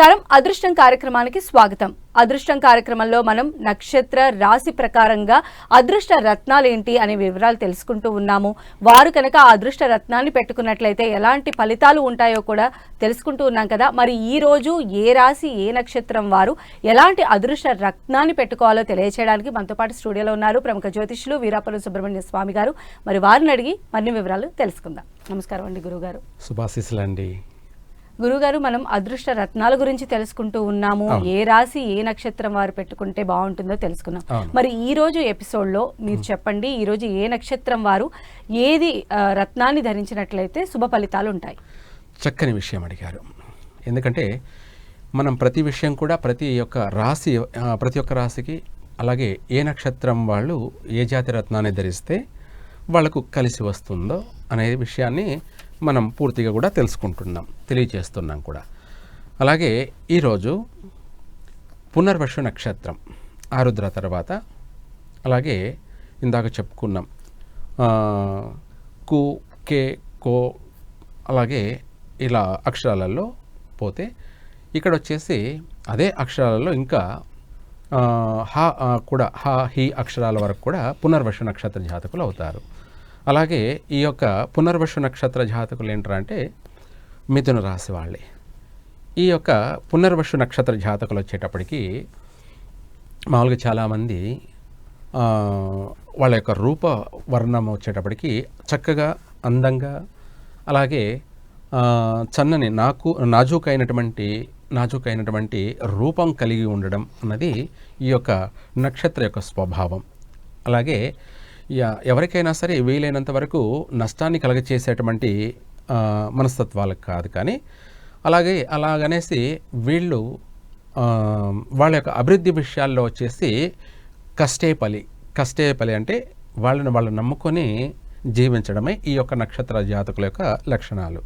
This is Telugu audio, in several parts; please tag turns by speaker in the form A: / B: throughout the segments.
A: నమస్కారం. అదృష్టం కార్యక్రమానికి స్వాగతం. అదృష్టం కార్యక్రమంలో మనం నక్షత్ర రాశి ప్రకారంగా అదృష్ట రత్నాలు ఏంటి అనే వివరాలు తెలుసుకుంటూ ఉన్నాము. వారు కనుక ఆ అదృష్ట రత్నాన్ని పెట్టుకున్నట్లయితే ఎలాంటి ఫలితాలు ఉంటాయో కూడా తెలుసుకుంటూ ఉన్నాం కదా. మరి ఈ రోజు ఏ రాశి ఏ నక్షత్రం వారు ఎలాంటి అదృష్ట రత్నాన్ని పెట్టుకోవాలో తెలియచేయడానికి మనతో పాటు స్టూడియోలో ఉన్నారు ప్రముఖ జ్యోతిష్యులు వీరాపురం సుబ్రహ్మణ్య స్వామి గారు. మరి వారిని అడిగి మరిన్ని వివరాలు తెలుసుకుందాం. నమస్కారం అండి గురువుగారు.
B: శుభాశీస్సులండి.
A: గురుగారు, మనం అదృష్ట రత్నాల గురించి తెలుసుకుంటూ ఉన్నాము. ఏ రాశి ఏ నక్షత్రం వారు పెట్టుకుంటే బాగుంటుందో తెలుసుకున్నాం. మరి ఈ రోజు ఎపిసోడ్ లో మీరు చెప్పండి, ఈ రోజు ఏ నక్షత్రం వారు ఏది రత్నాన్ని ధరించినట్లయితే శుభ ఫలితాలు ఉంటాయి?
B: చక్కని విషయం అడిగారు. ఎందుకంటే మనం ప్రతి విషయం కూడా ప్రతి ఒక్క రాశికి అలాగే ఏ నక్షత్రం వాళ్ళు ఏ జాతి రత్నాన్ని ధరిస్తే వాళ్లకు కలిసి వస్తుందో అనే విషయాన్ని మనం పూర్తిగా కూడా తెలియజేస్తున్నాం కూడా. అలాగే ఈరోజు పునర్వసు నక్షత్రం ఆరుద్ర తర్వాత, అలాగే ఇందాక చెప్పుకున్నాం కు, కే, కో, అలాగే ఇలా అక్షరాలలో పోతే ఇక్కడ వచ్చేసి అదే అక్షరాలలో ఇంకా హా కూడా హా హీ అక్షరాల వరకు కూడా పునర్వసు నక్షత్ర జాతకులు అవుతారు. అలాగే ఈ యొక్క పునర్వసు నక్షత్ర జాతకులు ఏంటంటే మిథున రాశి వాళ్ళే. ఈ యొక్క పునర్వసు నక్షత్ర జాతకులు వచ్చేటప్పటికి మామూలుగా చాలామంది వాళ్ళ యొక్క రూప వర్ణం వచ్చేటప్పటికి చక్కగా అందంగా, అలాగే చన్నని నాజూకైనటువంటి రూపం కలిగి ఉండడం అన్నది ఈ యొక్క నక్షత్ర యొక్క స్వభావం. అలాగే ఎవరికైనా సరే వీలైనంత వరకు నష్టాన్ని కలగచేసేటువంటి మనస్తత్వాలకు కాదు, కానీ అలాగనేసి వీళ్ళు వాళ్ళ యొక్క అభివృద్ధి విషయాల్లో వచ్చేసి కష్టేపలి అంటే వాళ్ళు నమ్ముకొని జీవించడమే ఈ యొక్క నక్షత్ర జాతకుల యొక్క లక్షణాలు.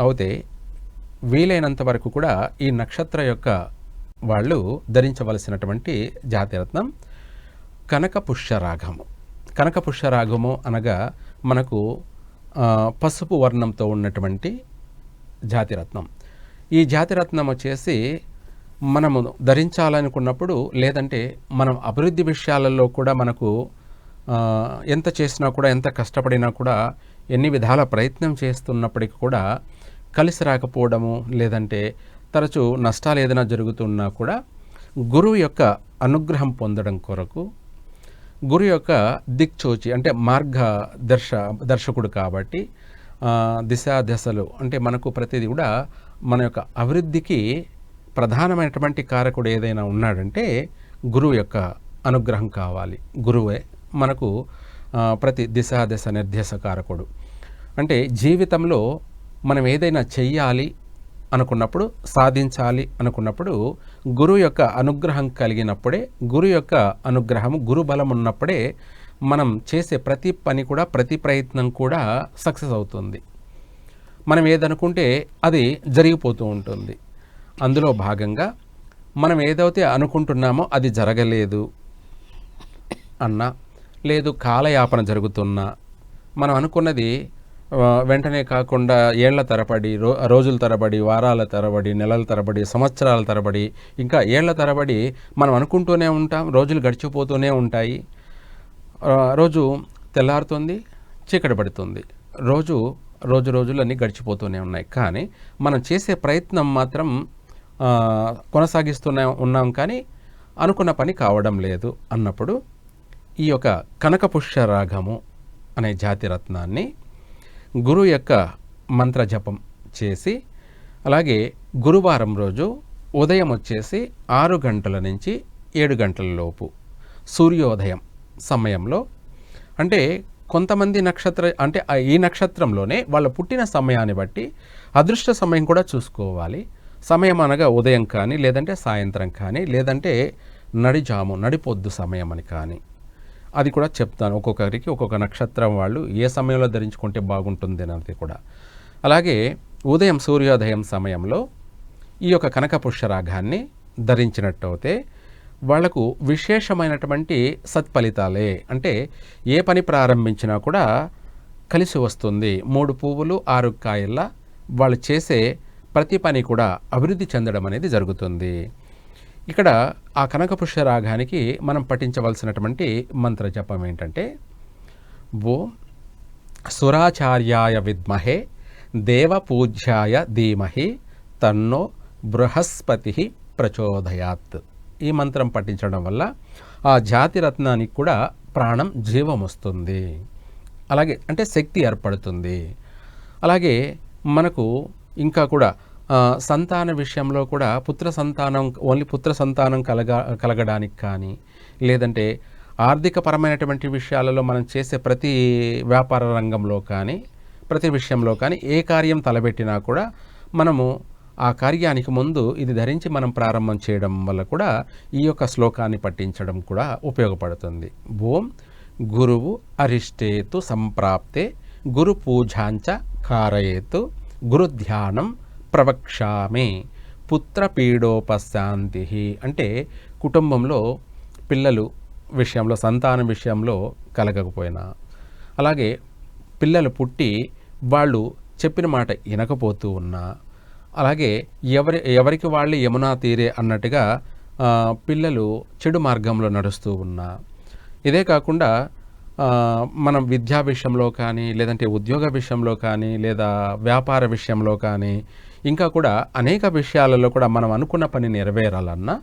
B: అయితే వీలైనంత వరకు కూడా ఈ నక్షత్ర యొక్క వాళ్ళు ధరించవలసినటువంటి జాతిరత్నం కనకపుష్యరాగము అనగా మనకు పసుపు వర్ణంతో ఉన్నటువంటి జాతిరత్నం. ఈ జాతిరత్నం వచ్చేసి మనము ధరించాలనుకున్నప్పుడు, లేదంటే మనం అభివృద్ధి విషయాలలో కూడా మనకు ఎంత చేసినా కూడా, ఎంత కష్టపడినా కూడా, ఎన్ని విధాల ప్రయత్నం చేస్తున్నప్పటికీ కూడా కలిసి రాకపోవడము, లేదంటే తరచూ నష్టాలు ఏదైనా జరుగుతున్నా కూడా గురువు యొక్క అనుగ్రహం పొందడం కొరకు, గురు యొక్క దిక్చూచి అంటే దర్శకుడు కాబట్టి దశలు అంటే మనకు ప్రతిదీ కూడా మన యొక్క అభివృద్ధికి ప్రధానమైనటువంటి కారకుడు ఏదైనా ఉన్నాడంటే గురువు యొక్క అనుగ్రహం కావాలి. గురువే మనకు ప్రతి దశ నిర్దేశ కారకుడు. అంటే జీవితంలో మనం ఏదైనా చెయ్యాలి అనుకున్నప్పుడు, సాధించాలి అనుకున్నప్పుడు గురువు యొక్క అనుగ్రహం కలిగినప్పుడే, గురు యొక్క అనుగ్రహం గురు బలం ఉన్నప్పుడే మనం చేసే ప్రతి పని కూడా, ప్రతి ప్రయత్నం కూడా సక్సెస్ అవుతుంది. మనం ఏదనుకుంటే అది జరిగిపోతూ ఉంటుంది. అందులో భాగంగా మనం ఏదైతే అనుకుంటున్నామో అది జరగలేదు అన్నా, లేదు కాలయాపన జరుగుతున్నా, మనం అనుకున్నది వెంటనే కాకుండా ఏళ్ల తరబడి, రోజుల తరబడి, వారాల తరబడి, నెలల తరబడి, సంవత్సరాల తరబడి, ఇంకా ఏళ్ల తరబడి మనం అనుకుంటూనే ఉంటాం. రోజులు గడిచిపోతూనే ఉంటాయి. రోజు తెల్లారుతుంది, చీకటి పడుతుంది. రోజులన్నీ గడిచిపోతూనే ఉన్నాయి. కానీ మనం చేసే ప్రయత్నం మాత్రం కొనసాగిస్తూనే ఉన్నాం, కానీ అనుకున్న పని కావడం లేదు అన్నప్పుడు ఈ యొక్క కనకపుష్యరాగము అనే జాతిరత్నాన్ని గురువు యొక్క మంత్ర జపం చేసి, అలాగే గురువారం రోజు ఉదయం వచ్చేసి 6 గంటల నుంచి 7 గంటల లోపు సూర్యోదయం సమయంలో, అంటే కొంతమంది ఈ నక్షత్రంలోనే వాళ్ళ పుట్టిన సమయాన్ని బట్టి అదృష్ట సమయం కూడా చూసుకోవాలి. సమయం అనగా ఉదయం కానీ, లేదంటే సాయంత్రం కానీ, లేదంటే నడిపొద్దు సమయం అని కానీ, అది కూడా చెప్తాను. ఒక్కొక్కరికి ఒక్కొక్క నక్షత్రం వాళ్ళు ఏ సమయంలో ధరించుకుంటే బాగుంటుంది అనేది కూడా. అలాగే ఉదయం సూర్యోదయం సమయంలో ఈ యొక్క కనకపుష్యరాగాన్ని ధరించినట్టయితే వాళ్లకు విశేషమైనటువంటి సత్ఫలితాలే. అంటే ఏ పని ప్రారంభించినా కూడా కలిసి వస్తుంది. 3 పువ్వులు 6 కాయల్లా వాళ్ళు చేసే ప్రతి పని కూడా అభివృద్ధి చెందడం అనేది జరుగుతుంది. ఇక్కడ ఆ కనకపుష్య రాగానికి మనం పఠించవలసినటువంటి మంత్ర జపం ఏంటంటే, ఓం సురాచార్యాయ విద్మహే దేవపూజ్యాయ ధీమహి తన్నో బృహస్పతి ప్రచోదయాత్. ఈ మంత్రం పఠించడం వల్ల ఆ జాతి రత్నానికి కూడా ప్రాణం జీవం వస్తుంది, అలాగే అంటే శక్తి ఏర్పడుతుంది. అలాగే మనకు ఇంకా కూడా సంతాన విషయంలో కూడా ఓన్లీ పుత్ర సంతానం కలగడానికి కానీ, లేదంటే ఆర్థికపరమైనటువంటి విషయాలలో మనం చేసే ప్రతి వ్యాపార రంగంలో కానీ, ప్రతి విషయంలో కానీ ఏ కార్యం తలబెట్టినా కూడా మనము ఆ కార్యానికి ముందు ఇది ధరించి మనం ప్రారంభం చేయడం వల్ల కూడా ఈ యొక్క శ్లోకాన్ని పఠించడం కూడా ఉపయోగపడుతుంది. ఓం గురువు అరిష్టేతు సంప్రాప్తే గురు పూజాంచ కారయేతు గురు ధ్యానం ప్రవక్ష్యామి పుత్రపీడోపశాంతి. అంటే కుటుంబంలో పిల్లలు విషయంలో, సంతానం విషయంలో కలగకపోయినా, అలాగే పిల్లలు పుట్టి వాళ్ళు చెప్పిన మాట వినకపోతూ ఉన్నా, అలాగే ఎవరికి వాళ్ళు యమునా తీరే అన్నట్టుగా పిల్లలు చెడు మార్గంలో నడుస్తూ ఉన్నా, ఇదే కాకుండా మనం విద్యా విషయంలో కానీ, లేదంటే ఉద్యోగ విషయంలో కానీ, లేదా వ్యాపార విషయంలో కానీ, ఇంకా కూడా అనేక విషయాలలో కూడా మనం అనుకున్న పని నెరవేరాలన్నా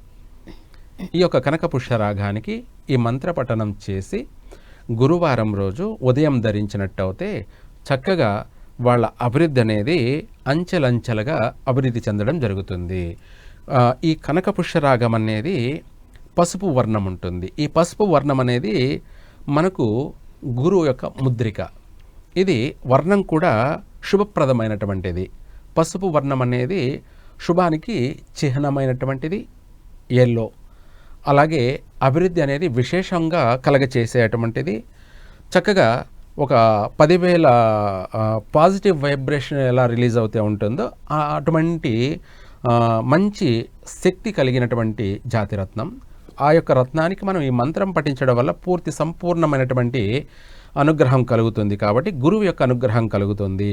B: ఈ యొక్క కనకపుష్య రాగానికి ఈ మంత్ర పఠనం చేసి గురువారం రోజు ఉదయం ధరించినట్టయితే చక్కగా వాళ్ళ అభివృద్ధి అనేది అంచెలంచెలుగా అభివృద్ధి చెందడం జరుగుతుంది. ఈ కనకపుష్య రాగం అనేది పసుపు వర్ణం ఉంటుంది. ఈ పసుపు వర్ణం అనేది మనకు గురువు యొక్క ముద్రిక. ఇది వర్ణం కూడా శుభప్రదమైనటువంటిది. పసుపు వర్ణం అనేది శుభానికి చిహ్నమైనటువంటిది, ఎల్లో. అలాగే అభివృద్ధి అనేది విశేషంగా కలగచేసేటువంటిది. చక్కగా ఒక 10,000 పాజిటివ్ వైబ్రేషన్ ఎలా రిలీజ్ అవుతూ ఉంటుందో అటువంటి మంచి శక్తి కలిగినటువంటి జాతిరత్నం. ఆ యొక్క రత్నానికి మనం ఈ మంత్రం పఠించడం వల్ల సంపూర్ణమైనటువంటి అనుగ్రహం కలుగుతుంది. కాబట్టి గురువు యొక్క అనుగ్రహం కలుగుతుంది.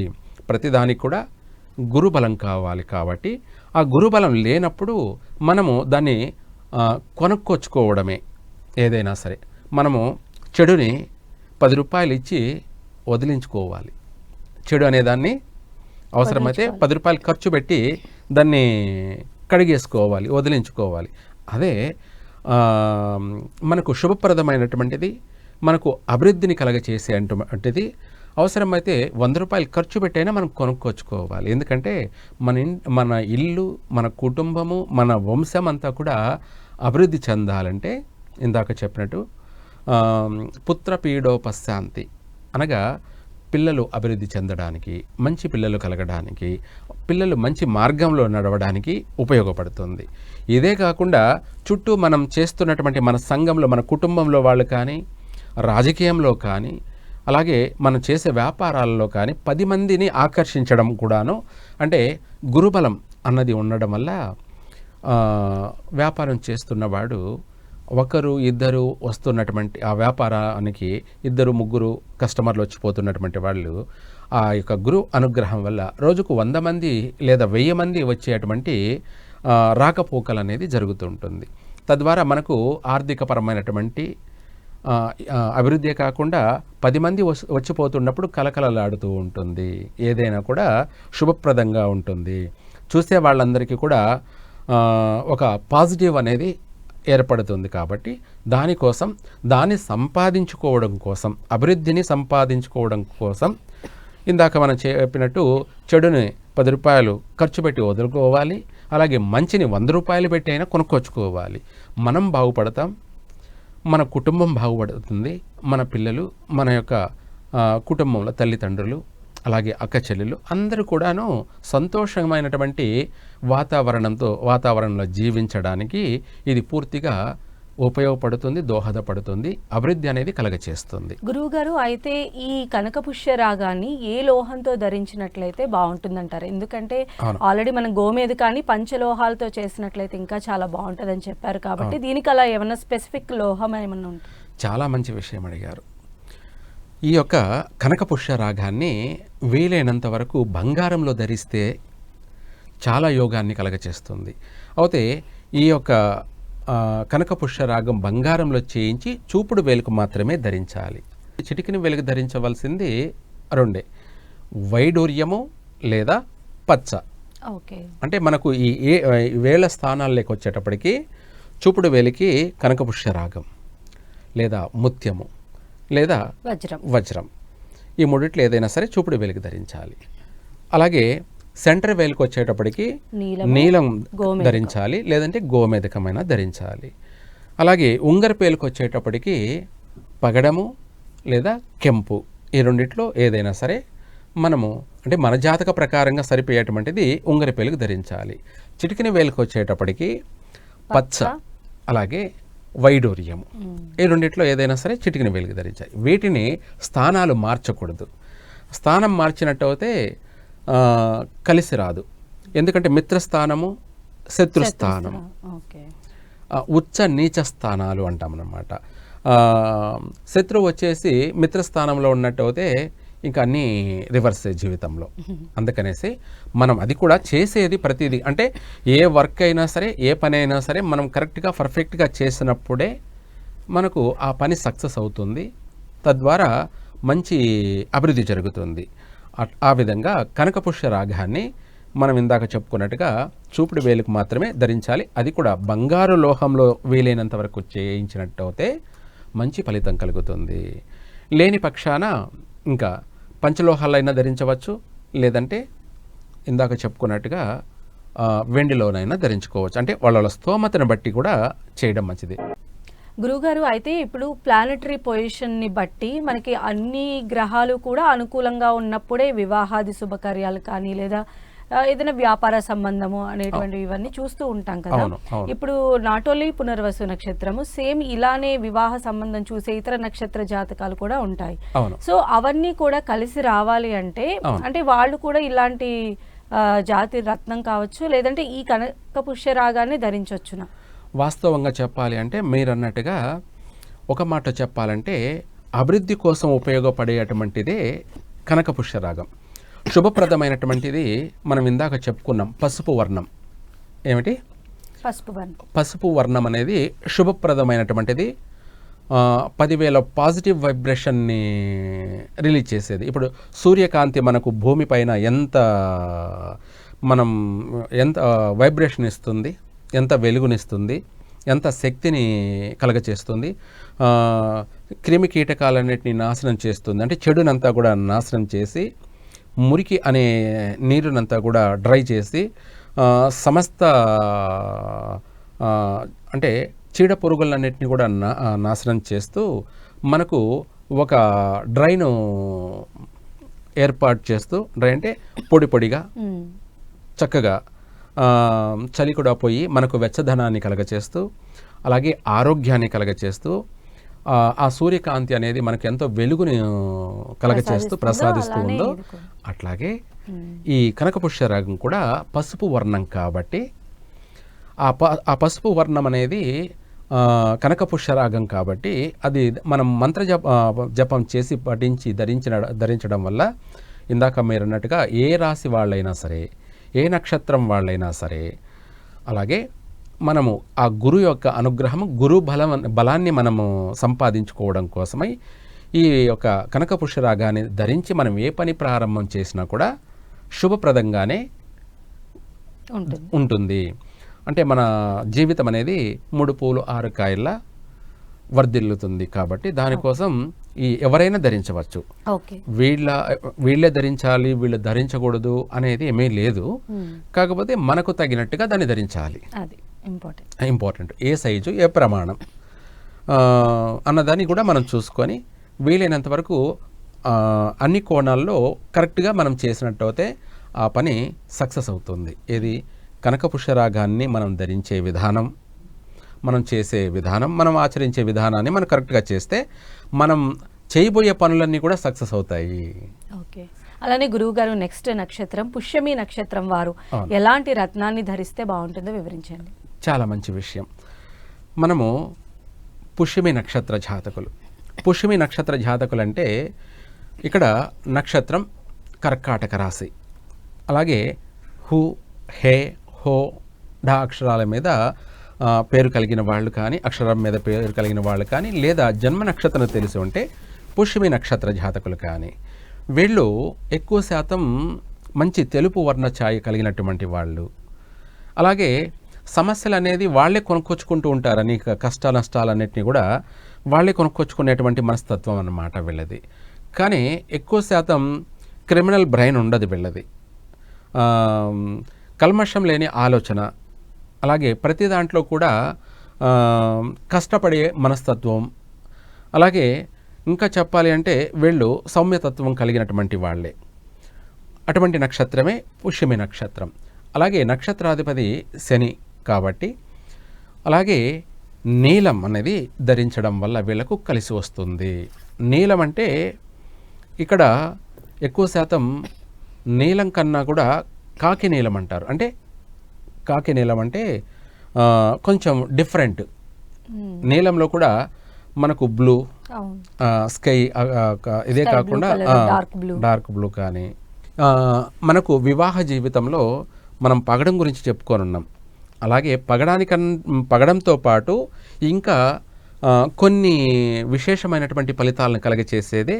B: ప్రతిదానికి కూడా గురుబలం కావాలి. కాబట్టి ఆ గురుబలం లేనప్పుడు మనము దాన్ని కొనుక్కొచ్చుకోవడమే. ఏదైనా సరే మనము చెడుని 10 రూపాయలు ఇచ్చి వదిలించుకోవాలి. చెడు అనేదాన్ని అవసరమైతే 10 రూపాయలు ఖర్చు పెట్టి దాన్ని కడిగేసుకోవాలి, వదిలించుకోవాలి. అదే మనకు శుభప్రదమైనటువంటిది, మనకు అభివృద్ధిని కలగచేసే అటువంటిది అవసరమైతే 100 రూపాయలు ఖర్చు పెట్టైనా మనం కొనుక్కొచ్చుకోవాలి. ఎందుకంటే మన ఇల్లు, మన కుటుంబము, మన వంశం అంతా కూడా అభివృద్ధి చెందాలంటే ఇందాక చెప్పినట్టు పుత్రపీడోపశాంతి అనగా పిల్లలు అభివృద్ధి చెందడానికి, మంచి పిల్లలు కలగడానికి, పిల్లలు మంచి మార్గంలో నడవడానికి ఉపయోగపడుతుంది. ఇదే కాకుండా చుట్టూ మనం చేస్తున్నటువంటి మన సంఘంలో, మన కుటుంబంలో వాళ్ళు కానీ, రాజకీయంలో కానీ, అలాగే మనం చేసే వ్యాపారాలలో కానీ 10 మందిని ఆకర్షించడం కూడాను, అంటే గురుబలం అన్నది ఉండడం వల్ల వ్యాపారం చేస్తున్నవాడు ఒకరు ఇద్దరు వస్తున్నటువంటి ఆ వ్యాపారానికి 2-3 కస్టమర్లు వచ్చిపోతున్నటువంటి వాళ్ళు ఆ యొక్క గురు అనుగ్రహం వల్ల రోజుకు 100 మంది లేదా 1000 మంది వచ్చేటువంటి రాకపోకలు అనేది జరుగుతుంటుంది. తద్వారా మనకు ఆర్థికపరమైనటువంటి అభివృద్ధి కాకుండా 10 మంది వచ్చిపోతున్నప్పుడు కలకలలాడుతూ ఉంటుంది. ఏదైనా కూడా శుభప్రదంగా ఉంటుంది. చూసే వాళ్ళందరికీ కూడా ఒక పాజిటివ్ అనేది ఏర్పడుతుంది. కాబట్టి దానికోసం, దాన్ని సంపాదించుకోవడం కోసం, అభివృద్ధిని సంపాదించుకోవడం కోసం ఇందాక మనం చెప్పినట్టు చెడుని 10 రూపాయలు ఖర్చు పెట్టి వదులుకోవాలి. అలాగే మంచిని 100 రూపాయలు పెట్టి అయినా కొనుక్కొచ్చుకోవాలి. మనం బాగుపడతాం, మన కుటుంబం బాగుపడుతుంది, మన పిల్లలు, మన యొక్క కుటుంబంలో తల్లిదండ్రులు, అలాగే అక్క చెల్లెలు అందరూ కూడాను సంతోషమైనటువంటి వాతావరణంలో జీవించడానికి ఇది పూర్తిగా ఉపయోగపడుతుంది, దోహదపడుతుంది, అభివృద్ధి అనేది కలగచేస్తుంది.
A: గురువుగారు, అయితే ఈ కనకపుష్య రాగాన్ని ఏ లోహంతో ధరించినట్లయితే బాగుంటుందంటారు? ఎందుకంటే ఆల్రెడీ మనం గోమేది కానీ పంచలోహాలతో చేసినట్లయితే ఇంకా చాలా బాగుంటుందని చెప్పారు. కాబట్టి దీనికి అలా ఏమన్నా స్పెసిఫిక్ లోహం ఏమన్నా ఉంటుంది?
B: చాలా మంచి విషయం అడిగారు. ఈ యొక్క కనకపుష్య రాగాన్ని వీలైనంత వరకు బంగారంలో ధరిస్తే చాలా యోగాన్ని కలగచేస్తుంది. అయితే ఈ యొక్క కనక పుష్యరాగం బంగారంలో చేయించి చూపుడు వేలుకు మాత్రమే ధరించాలి. చిటికిన వేలుకు ధరించవలసింది రెండే, వైడూర్యము లేదా పచ్చ.
A: ఓకే.
B: అంటే మనకు ఈ వేళ్ల స్థానాల్లోకి వచ్చేటప్పటికి చూపుడు వేలికి కనక పుష్యరాగం లేదా ముత్యము లేదా వజ్రం, ఈ మూడిట్లో ఏదైనా సరే చూపుడు వేలికి ధరించాలి. అలాగే సెంటర్ వేలుకు వచ్చేటప్పటికి నీలం ధరించాలి, లేదంటే గోమేదకమైన ధరించాలి. అలాగే ఉంగర పేలుకు వచ్చేటప్పటికి పగడము లేదా కెంపు, ఈ రెండిట్లో ఏదైనా సరే మనము అంటే మన జాతక ప్రకారంగా సరిపోయేటువంటిది ఉంగర పేలుకు ధరించాలి. చిటికిన వేలుకు వచ్చేటప్పటికి పచ్చ అలాగే వైడూర్యము, ఈ రెండిట్లో ఏదైనా సరే చిటికిన వేలుకు ధరించాలి. వీటిని స్థానాలు మార్చకూడదు. స్థానం మార్చినట్టు అయితే కలిసి రాదు. ఎందుకంటే మిత్రస్థానము శత్రుస్థానము, ఉచ్చ నీచ స్థానాలు అంటామన్నమాట. శత్రువు వచ్చేసి మిత్రస్థానంలో ఉన్నట్టు అయితే ఇంకా అన్నీ రివర్సే జీవితంలో. అందుకనేసి మనం అది కూడా చేసేది ప్రతిదీ అంటే ఏ వర్క్ అయినా సరే ఏ పని అయినా సరే మనం కరెక్ట్గా పర్ఫెక్ట్గా చేసినప్పుడే మనకు ఆ పని సక్సెస్ అవుతుంది, తద్వారా మంచి అభివృద్ధి జరుగుతుంది. ఆ విధంగా కనకపుష్య రాగాన్ని మనం ఇందాక చెప్పుకున్నట్టుగా చూపుడు వేలుకు మాత్రమే ధరించాలి. అది కూడా బంగారు లోహంలో వీలైనంత వరకు చేయించినట్టు అయితే మంచి ఫలితం కలుగుతుంది. లేని పక్షాన ఇంకా పంచలోహాలైనా ధరించవచ్చు, లేదంటే ఇందాక చెప్పుకున్నట్టుగా వెండిలోనైనా ధరించుకోవచ్చు. అంటే వాళ్ళ స్తోమతను బట్టి కూడా చేయడం మంచిది.
A: గురువుగారు, అయితే ఇప్పుడు ప్లానటరీ పొజిషన్ని బట్టి మనకి అన్ని గ్రహాలు కూడా అనుకూలంగా ఉన్నప్పుడే వివాహాది శుభకార్యాలు కానీ లేదా ఏదైనా వ్యాపార సంబంధము అనేటువంటివి ఇవన్నీ చూస్తూ ఉంటాం కదా. ఇప్పుడు నాట్ ఓన్లీ పునర్వసు నక్షత్రము, సేమ్ ఇలానే వివాహ సంబంధం చూసే ఇతర నక్షత్ర జాతకాలు కూడా ఉంటాయి. సో అవన్నీ కూడా కలిసి రావాలి అంటే అంటే వాళ్ళు కూడా ఇలాంటి జాతి రత్నం కావచ్చు, లేదంటే ఈ కనక పుష్య రాగాన్ని ధరించవచ్చునా?
B: వాస్తవంగా చెప్పాలి అంటే మీరు అన్నట్టుగా ఒక మాట చెప్పాలంటే అభివృద్ధి కోసం ఉపయోగపడేటువంటిదే కనక పుష్యరాగం. శుభప్రదమైనటువంటిది మనం ఇందాక చెప్పుకున్నాం పసుపు వర్ణం. ఏమిటి? పసుపు వర్ణం అనేది శుభప్రదమైనటువంటిది. 10,000 పాజిటివ్ వైబ్రేషన్ని రిలీజ్ చేసేది. ఇప్పుడు సూర్యకాంతి మనకు భూమిపైన ఎంత వైబ్రేషన్ ఇస్తుంది, ఎంత వెలుగునిస్తుంది, ఎంత శక్తిని కలగచేస్తుంది, క్రిమి కీటకాలన్నిటిని నాశనం చేస్తుంది. అంటే చెడునంతా కూడా నాశనం చేసి మురికి అనే నీరునంతా కూడా డ్రై చేసి సమస్త అంటే చీడ పురుగులన్నిటిని కూడా నాశనం చేస్తూ మనకు ఒక డ్రైను ఏర్పాటు చేస్తూ, డ్రై అంటే పొడి పొడిగా చక్కగా చలి కూడా పోయి మనకు వెచ్చదనాన్ని కలగచేస్తూ అలాగే ఆరోగ్యాన్ని కలగచేస్తూ ఆ సూర్యకాంతి అనేది మనకు ఎంతో వెలుగుని కలగచేస్తూ ప్రసాదిస్తూ ఉందో అట్లాగే ఈ కనకపుష్య రాగం కూడా పసుపు వర్ణం కాబట్టి ఆ పసుపు వర్ణం అనేది కనకపుష్య రాగం కాబట్టి అది మనం మంత్ర జపం చేసి పఠించి ధరించడం వల్ల ఇందాక మీరు అన్నట్టుగా ఏ రాశి వాళ్ళైనా సరే, ఏ నక్షత్రం వాళ్ళైనా సరే, అలాగే మనము ఆ గురు యొక్క అనుగ్రహం, గురు బలాన్ని మనము సంపాదించుకోవడం కోసమై ఈ యొక్క కనకపుష్య రాగాన్ని ధరించి మనం ఏ పని ప్రారంభం చేసినా కూడా శుభప్రదంగానే ఉంటుంది. అంటే మన జీవితం అనేది 3 పూలు 6 కాయల్లా వర్ధిల్లుతుంది. కాబట్టి దానికోసం ఎవరైనా ధరించవచ్చు. వీళ్ళే ధరించాలి, వీళ్ళు ధరించకూడదు అనేది ఏమీ లేదు. కాకపోతే మనకు తగినట్టుగా దాన్ని ధరించాలి. ఇంపార్టెంట్ ఏ సైజు, ఏ ప్రమాణం అన్నదాన్ని కూడా మనం చూసుకొని వీలైనంత వరకు అన్ని కోణాల్లో కరెక్ట్గా మనం చేసినట్టు అయితే ఆ పని సక్సెస్ అవుతుంది. ఏది కనకపుష్య రాగాన్ని మనం ధరించే విధానం, మనం చేసే విధానం, మనం ఆచరించే విధానాన్ని మనం కరెక్ట్గా చేస్తే మనం చేయబోయే పనులన్నీ కూడా సక్సెస్ అవుతాయి.
A: ఓకే. అలానే గురువు గారు, నెక్స్ట్ నక్షత్రం పుష్యమి నక్షత్రం వారు ఎలాంటి రత్నాన్ని ధరిస్తే బాగుంటుందో వివరించండి.
B: చాలా మంచి విషయం. మనము పుష్యమి నక్షత్ర జాతకులు. పుష్యమి నక్షత్ర జాతకులు అంటే ఇక్కడ నక్షత్రం కర్కాటక రాశి, అలాగే హే, హో, ఢ అక్షరాల మీద పేరు కలిగిన వాళ్ళు కానీ, అక్షరం మీద పేరు కలిగిన వాళ్ళు కానీ, లేదా జన్మ నక్షత్రం తెలిసి ఉంటే పుష్యమి నక్షత్ర జాతకులు కానీ, వీళ్ళు ఎక్కువ శాతం మంచి తెలుపు వర్ణ ఛాయ కలిగినటువంటి వాళ్ళు. అలాగే సమస్యలు అనేది వాళ్ళే కొనుక్కొచ్చుకుంటూ ఉంటారు. అనేక కష్ట నష్టాలన్నింటినీ కూడా వాళ్ళే కొనుక్కొచ్చుకునేటువంటి మనస్తత్వం అన్నమాట వీళ్ళది. కానీ ఎక్కువ శాతం క్రిమినల్ బ్రెయిన్ ఉండదు వీళ్ళది. కల్మషం లేని ఆలోచన, అలాగే ప్రతి దాంట్లో కూడా కష్టపడే మనస్తత్వం, అలాగే ఇంకా చెప్పాలి అంటే వీళ్ళు సౌమ్యతత్వం కలిగినటువంటి వాళ్ళే. అటువంటి నక్షత్రమే పుష్యమి నక్షత్రం. అలాగే నక్షత్రాధిపతి శని కాబట్టి, అలాగే నీలం అనేది ధరించడం వల్ల వీళ్ళకు కలిసి వస్తుంది. నీలం అంటే ఇక్కడ ఎక్కువ శాతం నీలం కన్నా కూడా కాకి నీలం అంటారు. అంటే కాకి నీలం అంటే కొంచెం డిఫరెంట్. నీలంలో కూడా మనకు బ్లూ, స్కై, ఇదే కాకుండా డార్క్ బ్లూ కానీ, మనకు వివాహ జీవితంలో మనం పగడం గురించి చెప్పుకొని ఉన్నాం. అలాగే పగడంతో పాటు ఇంకా కొన్ని విశేషమైనటువంటి ఫలితాలను కలగచేసేదే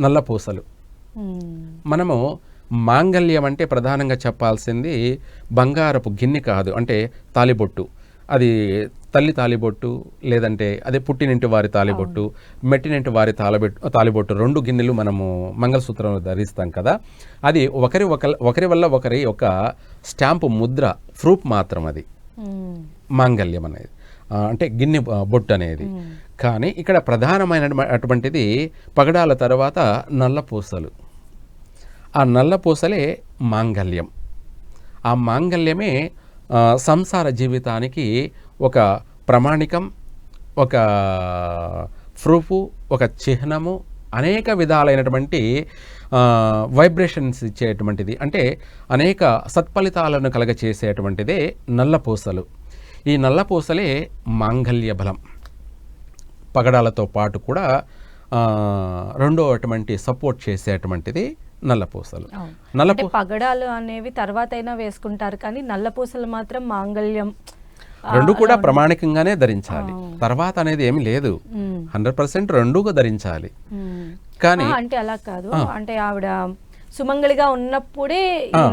B: నల్లపూసలు. మనము మాంగళ్యం అంటే ప్రధానంగా చెప్పాల్సింది బంగారపు గిన్నె కాదు, అంటే తాలిబొట్టు. అది తల్లి తాలిబొట్టు, లేదంటే అదే పుట్టినింటి వారి తాలిబొట్టు, మెట్టినింటి వారి తాలిబొట్టు, 2 గిన్నెలు మనము మంగళసూత్రం ధరిస్తాం కదా. అది ఒకరి వల్ల ఒకరి ఒక స్టాంపు ముద్ర, ప్రూఫ్ మాత్రం అది మాంగళ్యం అనేది, అంటే గిన్నె బొట్టు అనేది. కానీ ఇక్కడ ప్రధానమైన అటువంటిది పగడాల తర్వాత నల్లపూసలు. ఆ నల్లపూసలే మాంగళ్యం. ఆ మాంగళ్యమే సంసార జీవితానికి ఒక ప్రమాణికం, ఒక ప్రూఫ్, ఒక చిహ్నము, అనేక విధాలైనటువంటి వైబ్రేషన్స్ ఇచ్చేటువంటిది, అంటే అనేక సత్ఫలితాలను కలగచేసేటువంటిదే నల్లపూసలు. ఈ నల్లపూసలే మాంగళ్య బలం. పగడాలతో పాటు కూడా రెండో అటువంటి సపోర్ట్ చేసేటువంటిది నల్లపూసలు.
A: పగడాలు అనేవి తర్వాత అయినా వేసుకుంటారు, కానీ నల్లపూసలు మాత్రం మాంగళ్యం
B: రెండు కూడా ప్రామాణికంగానే ధరించాలి. తర్వాత అనేది ఏమి లేదు, 100% రెండుగా ధరించాలి. కానీ
A: అంటే అలా కాదు, అంటే ఆవిడ సుమంగళిగా ఉన్నప్పుడే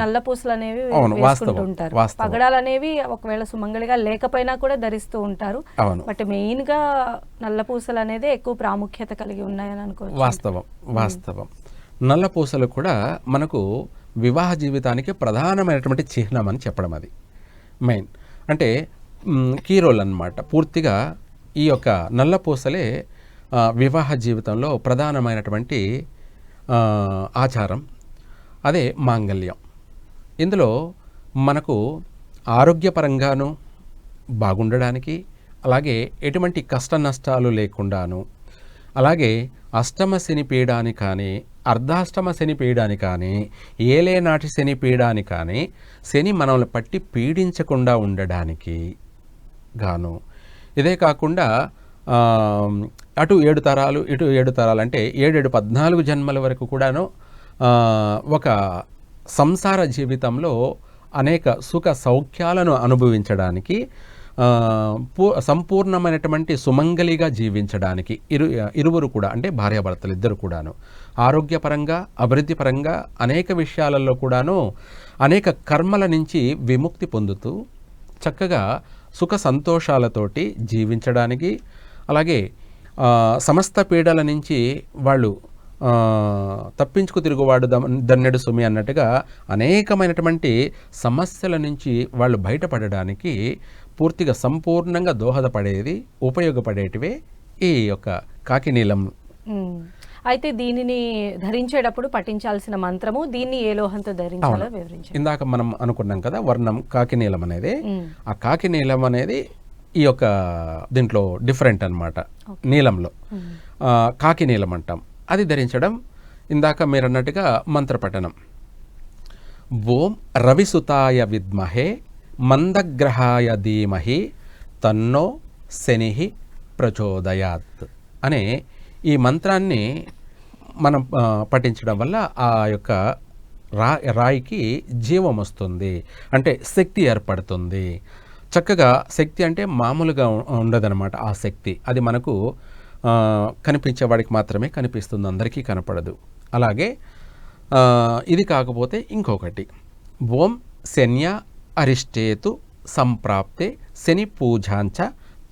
A: నల్లపూసలు అనేవి వేసుకుంటూ ఉంటారు. పగడాలు అనేవి ఒకవేళ సుమంగళిగా లేకపోయినా కూడా ధరిస్తూ ఉంటారు. బట్ మెయిన్ గా నల్లపూసలు అనేది ఎక్కువ ప్రాముఖ్యత కలిగి ఉన్నాయని అనుకోవచ్చు.
B: వాస్తవం. నల్లపూసలు కూడా మనకు వివాహ జీవితానికి ప్రధానమైనటువంటి చిహ్నం అని చెప్పడం, అది మెయిన్, అంటే కీ రోల్ అన్నమాట. పూర్తిగా ఈ యొక్క నల్లపూసలే వివాహ జీవితంలో ప్రధానమైనటువంటి ఆచారం, అదే మాంగళ్యం. ఇందులో మనకు ఆరోగ్యపరంగాను బాగుండడానికి, అలాగే ఎటువంటి కష్ట నష్టాలు లేకుండాను, అలాగే అష్టమ శని పీడాని కానీ, అర్ధాష్టమ శని పీడాని కానీ, ఏలేనాటి శని పీడాని కానీ, శని మనల్ని పట్టి పీడించకుండా ఉండడానికి గాను, ఇదే కాకుండా అటు 7 తరాలు ఇటు 7 తరాలు అంటే 7 14 జన్మల వరకు కూడాను ఒక సంసార జీవితంలో అనేక సుఖ సౌఖ్యాలను అనుభవించడానికి, సంపూర్ణమైనటువంటి సుమంగళిగా జీవించడానికి ఇరువురు కూడా, అంటే భార్యాభర్తలు ఇద్దరు కూడాను ఆరోగ్యపరంగా, అభివృద్ధి పరంగా, అనేక విషయాలలో కూడాను అనేక కర్మల నుంచి విముక్తి పొందుతూ చక్కగా సుఖ సంతోషాలతోటి జీవించడానికి, అలాగే సమస్త పీడల నుంచి వాళ్ళు తప్పించుకు తిరుగువాడు దన్నెడు సుమి అన్నట్టుగా అనేకమైనటువంటి సమస్యల నుంచి వాళ్ళు బయటపడడానికి పూర్తిగా సంపూర్ణంగా దోహదపడేది, ఉపయోగపడేటివే ఈ యొక్క కాకి నీలం.
A: అయితే దీనిని ధరించేటప్పుడు పఠించాల్సిన మంత్రము, దీన్ని ఏ లోహంతో ధరించాలో వివరించండి.
B: ఇందాక మనం అనుకున్నాం కదా వర్ణం కాకి నీలం అనేది. ఆ కాకి నీలం అనేది ఈ యొక్క దీంట్లో డిఫరెంట్ అన్నమాట. నీలంలో కాకి నీలం అంటాం. అది ధరించడం ఇందాక మీరు అన్నట్టుగా మంత్రపఠనం. ఓం రవిసుతాయ విద్మహే మందగ్రహాయ ధీమహి తన్నో శని ప్రచోదయాత్ అనే ఈ మంత్రాన్ని మనం పఠించడం వల్ల ఆ యొక్క రాయికి జీవం వస్తుంది, అంటే శక్తి ఏర్పడుతుంది. చక్కగా శక్తి అంటే మామూలుగా ఉండదన్నమాట. ఆ శక్తి అది మనకు కనిపించేవాడికి మాత్రమే కనిపిస్తుంది, అందరికీ కనపడదు. అలాగే ఇది కాకపోతే ఇంకొకటి, ఓం శన్య అరిష్టేతు సంప్రాప్తే శని పూజాంచ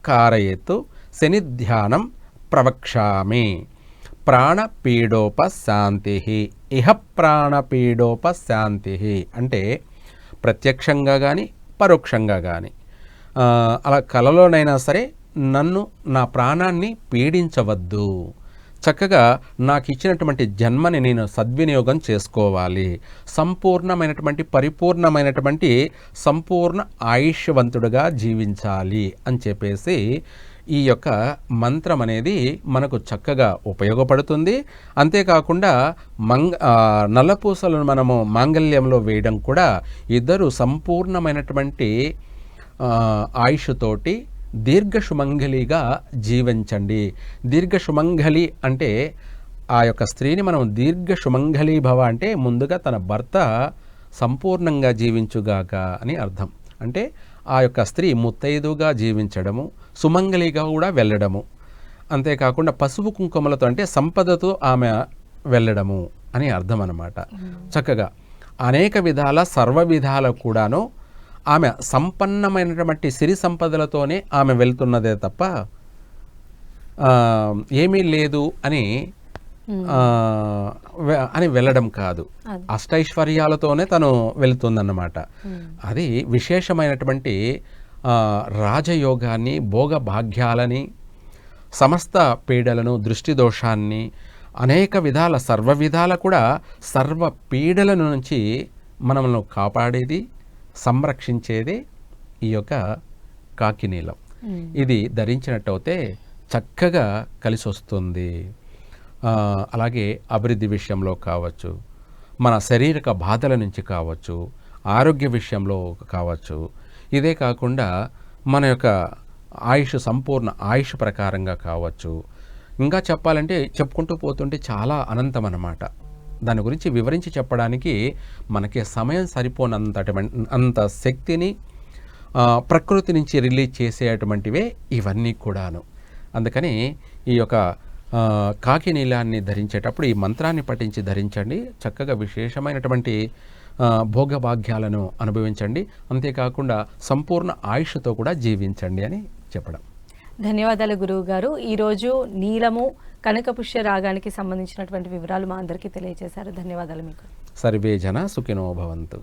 B: కారయేతు శని ధ్యానం ప్రవక్ష్యామి ప్రాణపీడోపశాంతి ఇహ ప్రాణపీడోపశాంతి. అంటే ప్రత్యక్షంగా కానీ పరోక్షంగా కానీ అలా కలలోనైనా సరే నన్ను, నా ప్రాణాన్ని పీడించవద్దు. చక్కగా నాకు ఇచ్చినటువంటి జన్మని నేను సద్వినియోగం చేసుకోవాలి, సంపూర్ణమైనటువంటి పరిపూర్ణమైనటువంటి సంపూర్ణ ఆయుష్యవంతుడుగా జీవించాలి అని చెప్పేసి ఈ యొక్క మంత్రం అనేది మనకు చక్కగా ఉపయోగపడుతుంది. అంతేకాకుండా నల్లపూసలను మనము మాంగళ్యంలో వేయడం కూడా ఇద్దరు సంపూర్ణమైనటువంటి ఆయుష్తోటి దీర్ఘసుమంగళిగా జీవించండి. దీర్ఘసుమంగళి అంటే ఆ యొక్క స్త్రీని మనం దీర్ఘసుమంగళి భవ అంటే ముందుగా తన భర్త సంపూర్ణంగా జీవించుగాక అని అర్థం. అంటే ఆ యొక్క స్త్రీ ముత్తైదుగా జీవించడము, సుమంగళిగా కూడా వెళ్ళడము, అంతేకాకుండా పసుపు కుంకుమలతో అంటే సంపదతో ఆమె వెళ్ళడము అని అర్థం అన్నమాట. చక్కగా అనేక విధాల సర్వ విధాల కూడాను ఆమె సంపన్నమైనటువంటి సిరి సంపదలతోనే ఆమె వెళ్తున్నదే తప్ప ఏమీ లేదు అని వెళ్ళడం కాదు. అష్టైశ్వర్యాలతోనే తను వెళుతుందన్నమాట. అది విశేషమైనటువంటి రాజయోగాన్ని, భోగభాగ్యాలని, సమస్త పీడలను, దృష్టి దోషాన్ని, అనేక విధాల సర్వ విధాల కూడా సర్వ పీడల నుంచి మనల్ని కాపాడేది, సంరక్షించేది ఈ యొక్క కాకినీలం. ఇది ధరించినట్టయితే చక్కగా కలిసి వస్తుంది. అలాగే అభివృద్ధి విషయంలో కావచ్చు, మన శారీరక బాధల నుంచి కావచ్చు, ఆరోగ్య విషయంలో కావచ్చు. ఇదే కాకుండా మన యొక్క ఆయుష్ సంపూర్ణ ఆయుష్ ప్రకారంగా కావచ్చు. ఇంకా చెప్పాలంటే చెప్పుకుంటూ పోతుంటే చాలా అనంతం అన్నమాట. దాని గురించి వివరించి చెప్పడానికి మనకి సమయం అంత శక్తిని ప్రకృతి నుంచి రిలీజ్ చేసేటువంటివే ఇవన్నీ కూడాను. అందుకని ఈ యొక్క కాకి నీలాన్ని ధరించేటప్పుడు ఈ మంత్రాన్ని పఠించి ధరించండి. చక్కగా విశేషమైనటువంటి భోగభాగ్యాలను అనుభవించండి. అంతేకాకుండా సంపూర్ణ ఆయుష్తో కూడా జీవించండి అని చెప్పడం.
A: ధన్యవాదాలు గురువు గారు. ఈరోజు నీలము కనకపుష్య రాగానికి సంబంధించినటువంటి వివరాలు మా అందరికీ తెలియజేశారు. ధన్యవాదాలు మీకు.
B: సర్వే జన సుఖినో భవంతు.